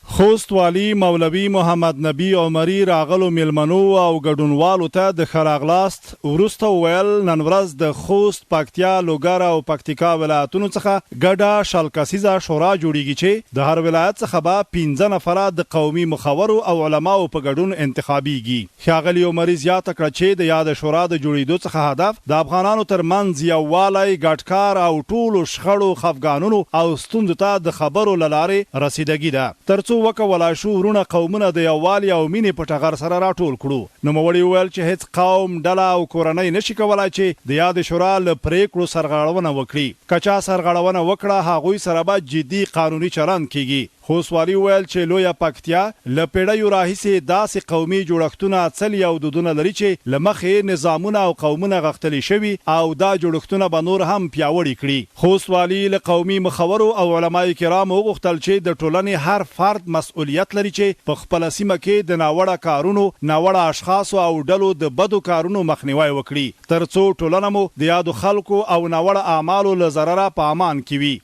خوست والی مولوی محمد نبی عمری راغلو میلمنو او ګډونوالو ته د ښه راغلاست وروسته وویل نن ورځ د خوست پکتیا لوګر او پکتیکا ولایتونو څخه ګډه شل کسیزه شورا جوړیږي چې د هر ولایت څخه به 15 نفره د قومي مخورو او علماو په ګډون انتخابیږي. ښاغلي عمری زیاته کړه چې د یاد شورا د جوړیدو څخه هدف د افغانانو ترمنځ یووالی ګډکار او ټولو شخړو خفګانونو او ستونزو ته د خبرو له لارې رسیدګي ده ترڅو وکولای شو ورونه قومونه د یووالي او مینې په ټغر سره راټول کړو. نوموړي وویل چې هیڅ قوم ډله او کورنۍ نشي کولای چې د یاد شورا له پریکړو سرغړونه وکړي. که چا سرغړونه وکړه هغوی سره به جدي قانوني چلند کیږي. خوست والی ویل چې لویه پکتیا له پیړیو راهیسې داسې قومي جوړښتونه څلي او دودونه لري چې له مخې نظامونه او قومونه غښتلي شوي او دا جوړښتونه به نور هم پیاوړي کړي. خوست والی له قومي مخورو او علمای کرامو وغوښتل چې د ټولنې هر فرد مسؤلیت لري چې په خپله سیمه کې د ناوړه کارونو ناوړه اشخاصو او ډلو د بدو کارونو مخنیوی وکړي ترڅو ټولنه مو د یادو خلکو او ناوړه اعمالو له ضرره په امان کې وي.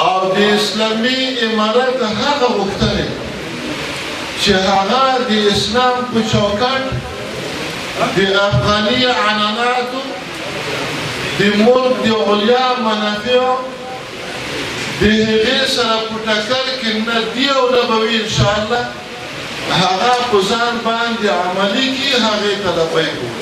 او د اسلامي امارت هغه غوښتنې چې هغه د اسلام په چوکاټ د افغاني عنعناتو د ملک د علیا منافعو د هغې سره په ټکر کې نه دی او نه به وي انشاءالله هغه په ځان باندې عملي کړي هغې ته لبیک ووایي.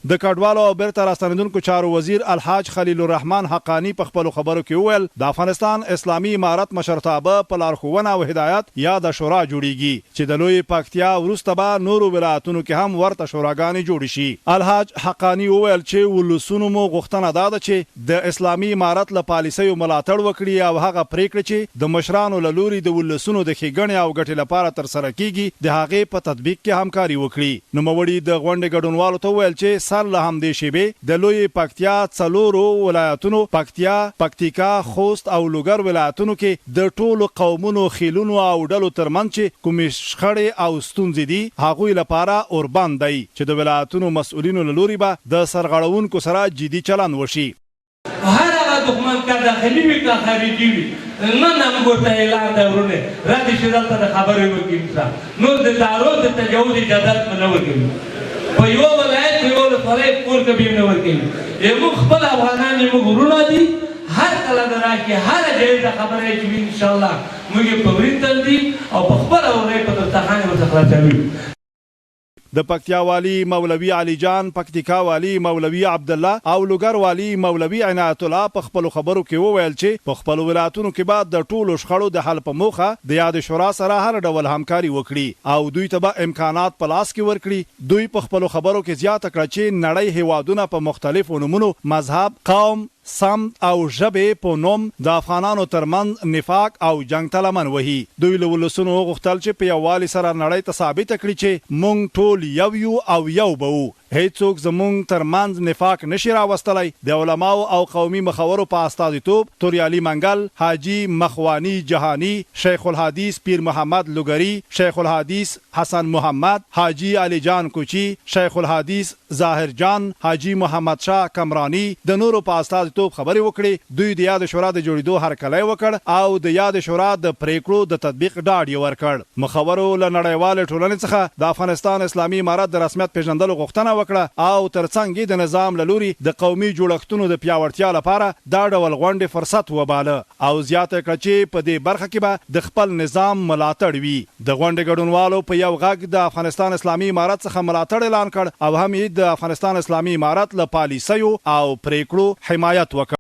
د کډوالو او بیرته راستنیدونکو چارو وزیر الحاج خلیل الرحمن حقانی په خپلو خبرو کې وویل د افغانستان اسلامي امارت مشرتابه په لارښوونه او هدایت یا د شورا جوړیږي چې د لوی پکتیا وروسته به نورو ولایتونو کې هم ورته شوراګانې جوړې شي. الحاج حقانی وویل چې ولسونو مو غوښتنه دا ده چې د اسلامي امارت له پالیسیو ملاتړ وکړي او هغه پریکړې چې د مشرانو له لوري د ولسونو د ښېګڼې او ګټې لپاره ترسره کیږي د هغې په تطبیق کې همکاري وکړي. نوموړي د غونډې ګډونوالو ته وویل چې له همدې شیبې د لوی پکتیا څلورو ولایتونو پکتیا، پکتیکا، خوست او لوګر ولایتونو کې د ټولو قومونو خیلونو او ډلو ترمنځ چې کومې شخړې او ستونزې دي هغوی لپاره اوربند دی چې د ولایتونو مسؤلینو له لوري به د سرغړونکو سره جدي چلند وشي. هر هغه دښمن که داخلي وي که خارجي وي نن هم ورته اعلان دی ورونه رادې چې دلته د خبرې وکړي نور د تعرض د تجاوز اجازت به نه ورکوي. په یو ولایت په یو ولسوالۍ کور کې به یې نه ورکوي. موږ خپل افغانان یې موږ ورونه دي هر کله د راکې هره جایزه خبره یې چې وي انشاءالله موږ یې په ورین تندي او په خپله ورۍ په دسترخوان یې ورته خلاصوي. د پکتیا والی مولوی علی جان، پکتیکا والی مولوی عبدالله او لوګر والی مولوی عنایت الله په خپلو خبرو کې وویل چې په خپلو ولایتونو کې به د ټولو شخړو د حل په موخه د یاد شورا سره هر ډول همکاري وکړي او دوی ته به امکانات په لاس کې ورکړي. دوی په خپلو خبرو کې زیاته کړه چې نړۍ هیوادونه په مختلفو نومونو مذهب، قوم، سمت او ژبې په نوم د افغانانو ترمنځ نفاق او جنگ ته لمن وهي. دوی له ولسونو وغوښتل چې په یووالي سره نړۍ ته ثابته کړي چې موږ ټول یو یو او یو به وو. هیڅوک زموږ ترمنځ نفاق نشي راوستلی. د علماو او قومي مخورو په استازیتوب توریالي منګل، حاجي مخوانی جهانی، شیخ الحدیث پیر محمد لوګری، شیخ الحدیث حسن محمد، حاجي علی جان کوچی، شیخ الحدیث ظاهر جان، حاجي محمد شاه کمرانی د نورو په استازیتوب خبرې وکړي. دوی د یاد شورا د جوړېدو هرکلی وکړ او د یاد شورا د پریکړو د تطبیق ډاډ یې ورکړ. مخورو له نړیوالې ټولنې څخه د افغانستان اسلامي امارت د رسمیت پیژندلو غوښتنه وکړه او ترڅنګ د نظام له لوري د قومي جوړښتونو د پیاوړتیا لپاره دا ډول غونډې فرصت وباله او زیاته کړه چې په دې برخه کې به د خپل نظام ملاتړ وي. د غونډې ګډونوالو په یو غږ د افغانستان اسلامي امارت څخه ملاتړ اعلان کړ او هم یې د افغانستان اسلامي امارت له پالیسیو او پریکړو حمایت وکړ.